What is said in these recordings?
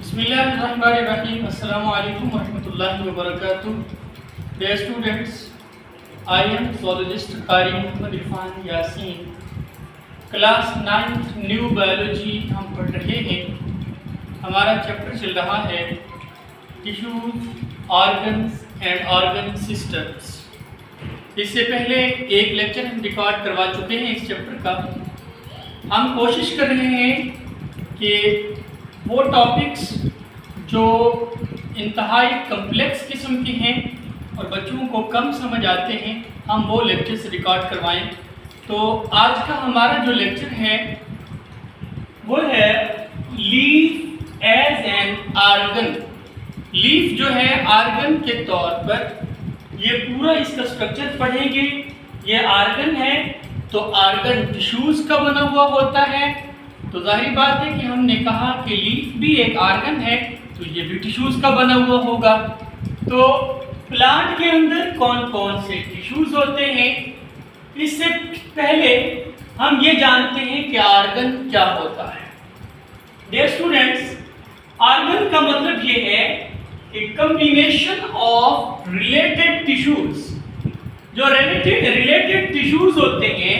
बिस्मिल्लाहिर्रहमानिर्रहीम। अस्सलामु अलैकुम वरहमतुल्लाहि वबरकातुह। Dear students, I am zoologist Qari Muhammad Irfan Yasin। Class 9th new biology हम पढ़ रहे हैं। हमारा चैप्टर चल रहा है tissues, organs and organ systems. इससे पहले एक लेक्चर हम रिकॉर्ड करवा चुके हैं इस चैप्टर का। हम कोशिश कर रहे हैं कि वो टॉपिक्स जो इंतहाई कम्प्लेक्स किस्म के हैं और बच्चों को कम समझ आते हैं, हम वो लेक्चर्स रिकॉर्ड करवाएं। तो आज का हमारा जो लेक्चर है वो है leaf as an organ. Leaf जो है आर्गन के तौर पर, ये पूरा इसका स्ट्रक्चर पढ़ेंगे। ये आर्गन है तो आर्गन टिश्यूज का बना हुआ होता है, तो जाहिर बात है कि हमने कहा कि लीफ भी एक आर्गन है तो ये भी टिश्यूज का बना हुआ होगा। तो प्लांट के अंदर कौन कौन से टिश्यूज होते हैं, इससे पहले हम ये जानते हैं कि आर्गन क्या होता है। डियर स्टूडेंट्स, आर्गन का मतलब ये है कि कॉम्बिनेशन ऑफ रिलेटेड टिश्यूज। जो रिलेटेड टिश्यूज होते हैं,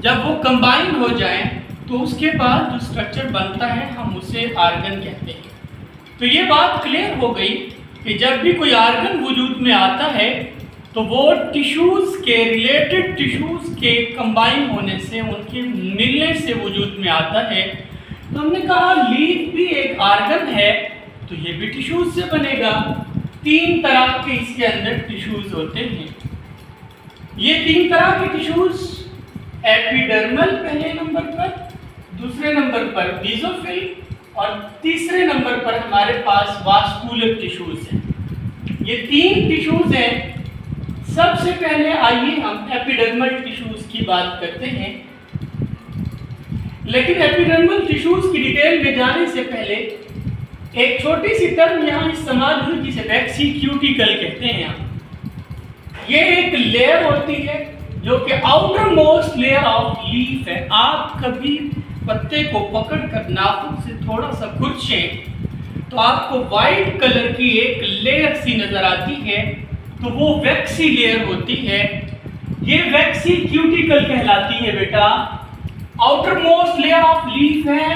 जब वो कंबाइन हो जाएं तो उसके बाद जो स्ट्रक्चर बनता है हम उसे आर्गन कहते हैं। तो ये बात क्लियर हो गई कि जब भी कोई आर्गन वजूद में आता है तो वो टिश्यूज के, रिलेटेड टिश्यूज के कंबाइन होने से, उनके मिलने से वजूद में आता है। तो हमने कहा लीफ भी एक आर्गन है तो ये भी टिश्यूज से बनेगा। 3 तरह के इसके अंदर टिश्यूज होते हैं। ये 3 तरह के टिश्यूज, एपिडर्मल पहले नंबर पर, दूसरे नंबर पर बेसोफिल और तीसरे नंबर पर हमारे पास वास्कुलर टिश्यूज हैं। ये 3 टिश्यूज हैं। सबसे पहले आइए हम एपिडर्मल टिश्यूज की बात करते हैं। लेकिन एपिडर्मल टिश्यूज की डिटेल में जाने से पहले एक छोटी सी टर्म यहाँ इस्तेमाल हुई जिसे वैक्सीक्यूटिकल कहते हैं। ये एक लेयर होती है जो कि outer most layer of leaf है। आप कभी पत्ते को पकड़कर नाखून से थोड़ा सा खुरचें तो आपको वाइट कलर की एक लेयर सी नजर आती है, तो वो वैक्सी लेयर होती है। ये वैक्सीक्यूटिकल कहलाती है बेटा। Outer most layer of leaf है,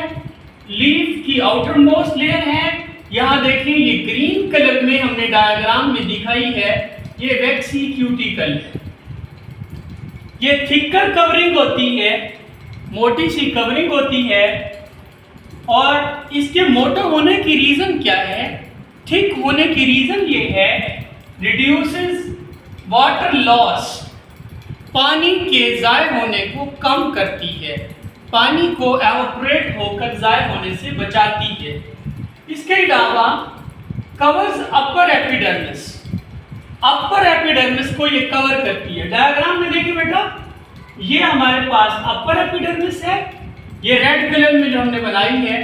लीफ की आउटर मोस्ट लेयर है। यहाँ देखिए ये ग्रीन कलर में हमने डायग्राम में दिखाई है, ये वैक्सीक्यूटिकल है। ये थिकर कवरिंग होती है, मोटी सी कवरिंग होती है। और इसके मोटा होने की रीजन क्या है? थिक होने की रीजन ये है, रिड्यूसेस वाटर लॉस, पानी के ज़ाय होने को कम करती है, पानी को एवोपरेट होकर ज़ाय होने से बचाती है। इसके अलावा covers upper epidermis, upper epidermis को ये कवर करती है। डायग्राम में देखिए बेटा, ये हमारे पास अपर एपिडर्मिस है, ये रेड कलर में जो हमने बनाई है,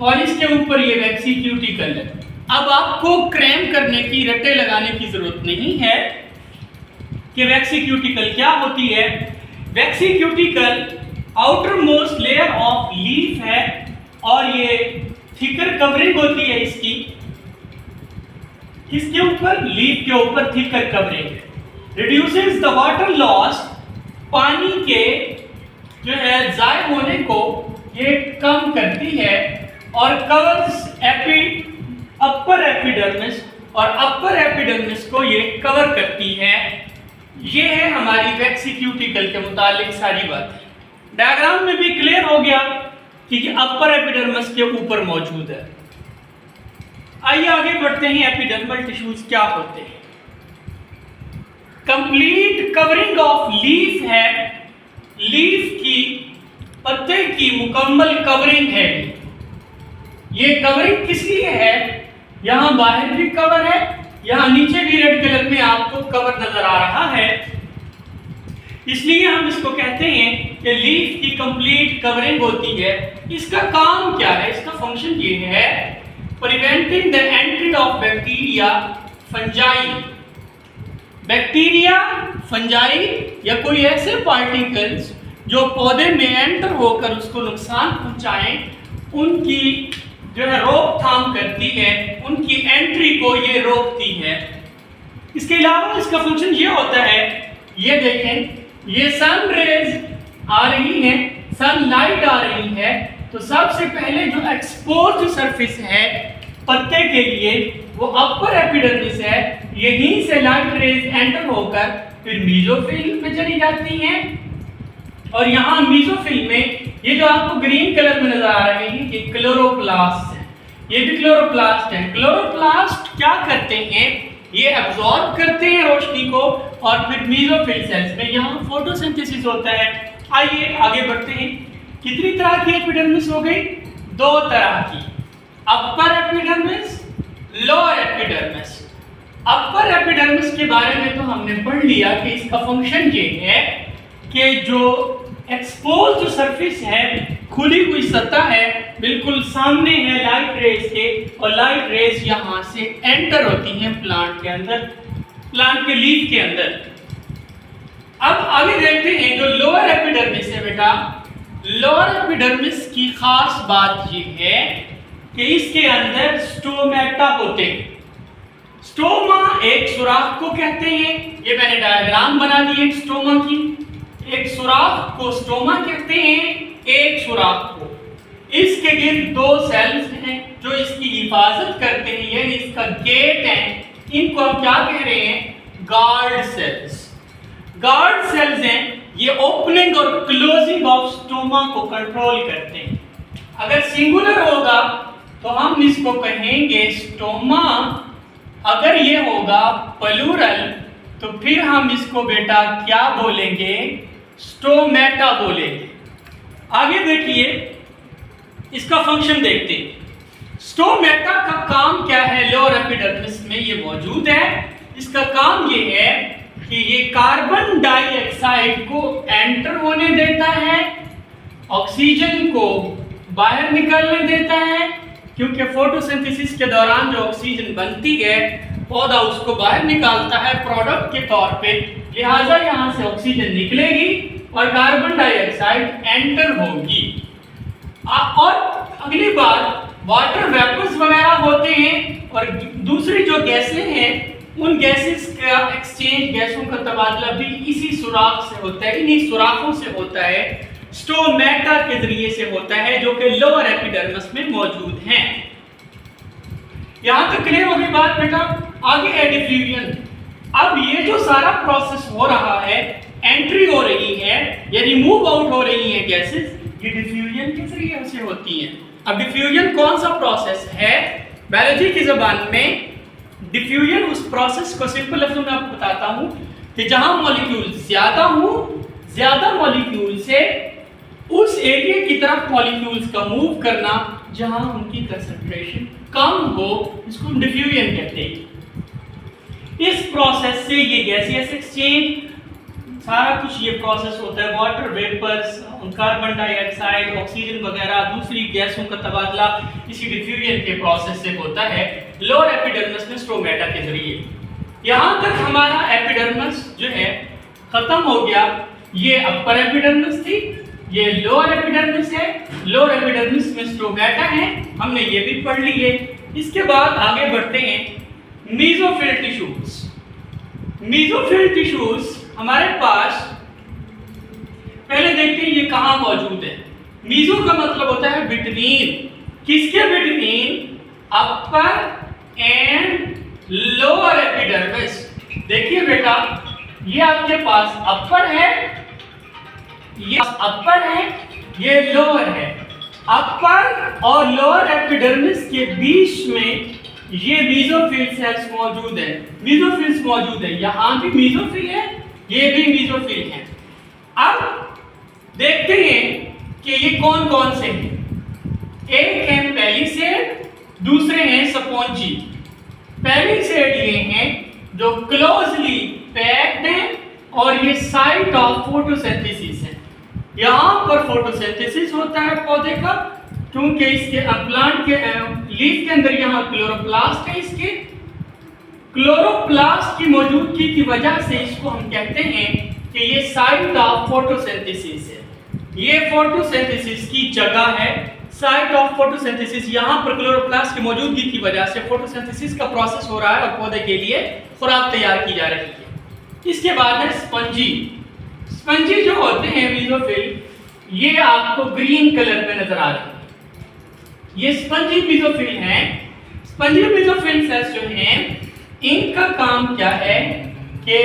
और इसके ऊपर ये वैक्सीक्यूटिकल है। अब आपको क्रैम करने की, रट्टे लगाने की जरूरत नहीं है कि वैक्सीक्यूटिकल क्या होती है। Waxy cuticle outermost layer of leaf है और ये थिकर कवरिंग होती है इसकी, इसके ऊपर, लीफ के ऊपर थिकर कवरिंग है। रिड्यूसेस द वाटर लॉस, पानी के जो है ज़ाय होने को ये कम करती है। और कवर्स अपर एपिडर्मिस, और अपर एपिडर्मिस को ये कवर करती है। ये है हमारी वैक्सीक्यूटिकल के मुतालिक सारी बातें। डायग्राम में भी क्लियर हो गया कि ये अपर एपिडर्मिस के ऊपर मौजूद है। आइए आगे बढ़ते हैं। एपिडर्मल टिश्यूज क्या होते हैं? कंप्लीट कवरिंग ऑफ लीफ है, लीफ की, पत्ते की मुकम्मल कवरिंग है। ये कवरिंग किस लिए है? यहाँ बाहर भी कवर है, यहाँ नीचे भी रेड कलर में आपको कवर नजर आ रहा है, इसलिए हम इसको कहते हैं कि लीफ की कंप्लीट कवरिंग होती है। इसका काम क्या है? इसका फंक्शन ये है, preventing the entry of bacteria, fungi, bacteria, fungi या कोई ऐसे पार्टिकल्स जो पौधे में एंटर होकर उसको नुकसान पहुंचाएं, उनकी जो है रोकथाम काम करती है, उनकी एंट्री को ये रोकती है। इसके अलावा इसका फंक्शन ये होता है, ये देखें, ये सन रेज आ रही है, सनलाइट आ रही है, तो सबसे पहले जो एक्सपोज्ड सरफेस है पत्ते के लिए वो अपर एपिडर्मिस है। यहीं से लाइट रेज एंटर होकर फिर मीजोफिल में चली जाती हैं, और यहाँ मीजोफिल में ये जो आपको ग्रीन कलर में नजर आ रहे हैं, ये क्लोरोप्लास्ट है, ये भी क्लोरोप्लास्ट है। क्लोरोप्लास्ट क्या करते हैं, ये एब्जॉर्ब करते हैं रोशनी को, और फिर मीजोफिल सेल्स में यहाँ फोटोसिंथेसिस होता है। आइए आगे बढ़ते हैं। कितनी तरह की एपिडर्मिस हो गई? दो तरह की, upper epidermis, lower epidermis. Upper epidermis के बारे में तो हमने पढ़ लिया कि इसका फंक्शन ये है कि जो एक्सपोज्ड सरफेस है, खुली हुई सतह है, बिल्कुल सामने है लाइट रेज के, और लाइट रेज यहाँ से एंटर होती हैं प्लांट के अंदर, प्लांट के लीफ के अंदर। अब आगे देखते हैं जो लोअर एपिडर्मिस है बेटा, लोअर एपिडर्मिस की खास बात ये है कि इसके अंदर स्टोमेटा होते हैं। स्टोमा एक सुराख को कहते हैं, ये मैंने डायग्राम बना दी है स्टोमा की। एक सुराख को स्टोमा कहते हैं, एक सुराख को। इसके गिर्द दो सेल्स हैं जो इसकी हिफाजत करते हैं, यानी इसका गेट है। इनको हम क्या कह रहे हैं? Guard cells. गार्ड सेल्स हैं, ये ओपनिंग और क्लोजिंग ऑफ स्टोमा को कंट्रोल करते हैं। अगर सिंगुलर होगा तो हम इसको कहेंगे स्टोमा, अगर ये होगा प्लूरल तो फिर हम इसको बेटा क्या बोलेंगे? स्टोमेटा बोलेंगे। आगे देखिए, इसका फंक्शन देखते हैं। स्टोमेटा का काम क्या है? लोअर एपिडर्मिस में ये मौजूद है। इसका काम ये है कि ये कार्बन डाइऑक्साइड को एंटर होने देता है, ऑक्सीजन को बाहर निकलने देता है, क्योंकि फोटोसिंथेसिस के दौरान जो ऑक्सीजन बनती है पौधा उसको बाहर निकालता है प्रोडक्ट के तौर पे, लिहाजा यहाँ से ऑक्सीजन निकलेगी और कार्बन डाइऑक्साइड एंटर होगी। और अगली बात, वाटर वेपर्स वगैरह होते हैं, और दूसरी जो गैसें हैं उन गैसेस का एक्सचेंज, गैसों का तबादला भी इसी सुराख से होता है, इन्हीं सुराखों से होता है, स्टोमेटा के जरिए से होता है, जो कि लोअर एपिडर्मिस में मौजूद हैं। यहां तक क्लियर हो गई बात बेटा? आगे है डिफ्यूजन। अब ये जो सारा प्रोसेस हो रहा है, एंट्री हो रही है या रिमूव आउट हो रही है गैसेस, ये डिफ्यूजन के जरिए से होती है। अब डिफ्यूजन कौन सा प्रोसेस है? बायोलॉजी की जबान में डिफ्यूजन उस प्रोसेस को सिंपल लफ्जों में आपको बताता हूं कि जहां मॉलिक्यूल ज्यादा हो, ज्यादा मॉलिक्यूल से उस एरिया की तरफ मॉलिक्यूल्स का मूव करना जहां उनकी कंसंट्रेशन कम हो, इसको हम डिफ्यूजन कहते हैं। इस प्रोसेस से ये गैसियस एक्सचेंज, सारा कुछ ये प्रोसेस होता है, water vapours, carbon dioxide, oxygen वगैरह दूसरी गैसों का तबादला इसी डिफ्यूजन के प्रोसेस से होता है लोअर एपिडर्मिस में स्टोमेटा के जरिए। यहां तक हमारा एपिडर्मिस जो है खत्म हो गया। ये अपर एपिडर्मिस थी, ये लोअर एपिडर्मिस है, लोअर एपिडर्मिस में स्टोमेटा है, हमने ये भी पढ़ ली है। इसके बाद आगे बढ़ते हैं मीजोफिल टिश्यूज। मीजोफिल टिश्यूज हमारे पास, पहले देखते हैं ये कहां मौजूद है। मीजो का मतलब होता है बिटवीन, किसके between? Upper and lower epidermis. देखिए बेटा, ये आपके पास अपर है, ये अपर है, ये लोअर है। अपर और लोअर एपिडर्मिस के बीच में ये मीजोफिल सेल्स मौजूद है, मीजोफिल्स मौजूद है। यहां भी मीजोफिल है, ये भी मीजोफिल है। अब देखते हैं कि ये कौन कौन से हैं। एक है पेलिसेड, दूसरे हैं स्पॉन्जी। पेलिसेड ये हैं जो क्लोजली पैक्ड हैं और ये साइट ऑफ फोटोसिंथेसिस है। यहाँ पर फोटोसिंथेसिस होता है पौधे का, क्योंकि इसके प्लांट के लीफ के अंदर यहाँ क्लोरोप्लास्ट है। इसके क्लोरोप्लास्ट की मौजूदगी की वजह से इसको हम कहते हैं कि ये साइट ऑफ फोटोसिंथेसिस है, ये फोटोसिंथेसिस की जगह है, साइट ऑफ फोटोसिंथेसिस, यहाँ पर क्लोरोप्लास्ट की मौजूदगी की वजह से फोटोसिंथेसिस का प्रोसेस हो रहा है और पौधे के लिए खुराक तैयार की जा रही है। इसके बाद है स्पंजी। स्पंजी जो होते हैं मेसोफिल, ये आपको ग्रीन कलर में नजर आ रहे हैं, ये स्पंजी मेसोफिल हैं। स्पंजी मेसोफिल सेल्स जो हैं, इनका काम क्या है कि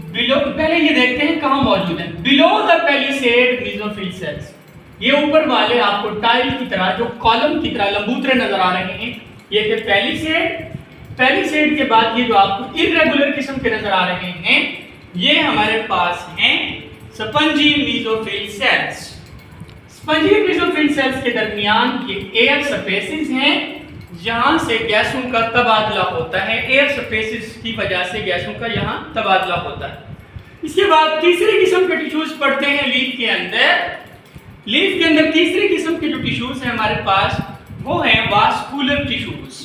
बिलो, पहले ये देखते हैं कहाँ मौजूद है। Below the palisade mesophyll cells, ये ऊपर वाले आपको टाइल की तरह, जो कॉलम की तरह लंबूतरे नजर आ रहे हैं, ये थे पेलिसेड। पेलिसेड के बाद ये जो आपको इर्रेगुलर किस्म के नजर आ रहे हैं, ये हमारे पास हैं spongy mesophyll cells. Spongy mesophyll cells के दरमियान ये एयर स्पेसेस हैं, जहां से गैसों का तबादला होता है। एयर स्पेसेस की वजह से गैसों का यहाँ तबादला होता है। इसके बाद तीसरी किस्म के टिश्यूज पड़ते हैं लीफ के अंदर। लीफ के अंदर तीसरी किस्म के जो टिश्यूज हैं हमारे पास, वो हैं वास्कुलर टिश्यूज।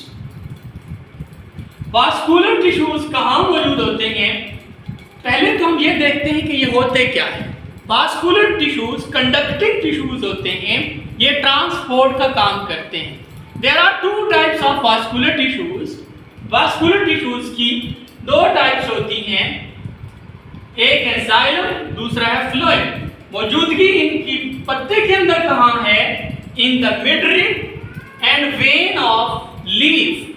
वास्कुलर टिश्यूज कहाँ मौजूद होते हैं? पहले तो हम ये देखते हैं कि ये होते क्या है। वास्कुलर टिश्यूज कंडक्टिंग टिश्यूज होते हैं, ये ट्रांसपोर्ट का काम करते हैं। There are two types of vascular tissues. Vascular tissues की दो टाइप्स होती हैं, एक है जाइलम, दूसरा है फ्लोएम। मौजूदगी इनकी पत्ते के अंदर कहाँ है? In the midrib and when of leaf,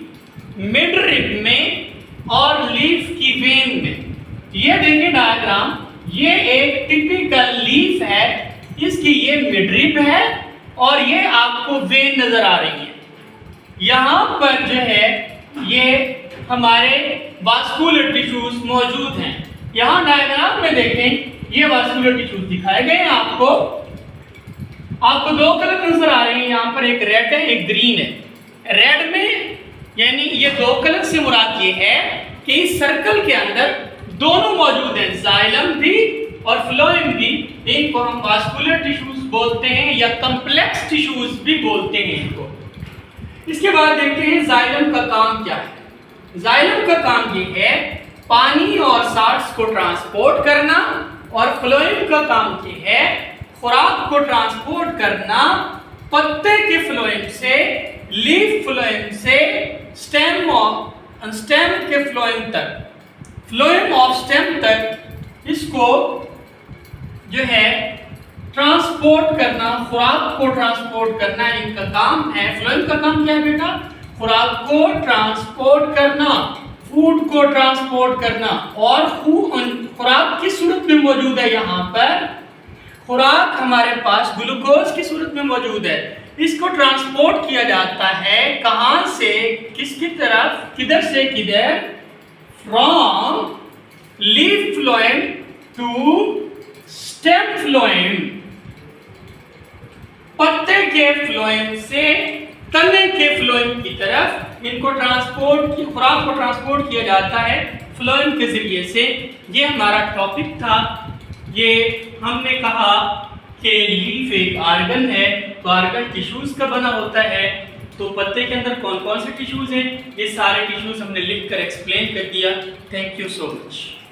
midrib में और लीफ की वेन में। ये देखिए डायग्राम, ये एक टिपिकल लीफ है, इसकी ये मिडरिब है और ये आपको वेन नजर आ रही है। यहाँ पर जो है ये हमारे वास्कुलर टिश्यूज मौजूद हैं। यहाँ डायग्राम में देखें, ये वास्कुलर टिश्यूज दिखाए गए हैं आपको दो कलर नजर आ रहे हैं, यहाँ पर एक रेड है एक ग्रीन है। रेड में यानी ये दो कलर से मुराद ये है कि इस सर्कल के अंदर दोनों मौजूद हैं, जाइलम भी और फ्लोएम भी। इनको हम वास्कुलर टिश्यूज बोलते हैं या कॉम्प्लेक्स टिश्यूज भी बोलते हैं इनको। इसके बाद देखते हैं जाइलम का काम क्या है। जाइलम का काम ये है पानी और साल्ट्स को ट्रांसपोर्ट करना, और फ्लोएम का काम ये है खुराक को ट्रांसपोर्ट करना पत्ते के फ्लोएम से, लीफ फ्लोएम से स्टेम के फ्लोएम तक, फ्लोएम ऑफ स्टेम तक इसको जो है ट्रांसपोर्ट करना, खुराक को ट्रांसपोर्ट करना इनका काम है। फ्लोएम का काम क्या है बेटा? खुराक को ट्रांसपोर्ट करना, फूड को ट्रांसपोर्ट करना। और खुराक किस सूरत में मौजूद है? यहाँ पर खुराक हमारे पास ग्लूकोज की सूरत में मौजूद है। इसको ट्रांसपोर्ट किया जाता है कहाँ से किसकी तरफ, किधर से किधर? From leaf phloem to stem phloem, पत्ते के फ्लोएम से तने के फ्लोएम की तरफ इनको खुराक को ट्रांसपोर्ट किया जाता है फ्लोएम के जरिए से। ये हमारा टॉपिक था। ये हमने कहा कि लीफ एक आर्गन है, तो आर्गन टिश्यूज का बना होता है। तो पत्ते के अंदर कौन कौन से टिश्यूज हैं, ये सारे टिश्यूज हमने लिख कर एक्सप्लेन कर दिया। Thank you so much.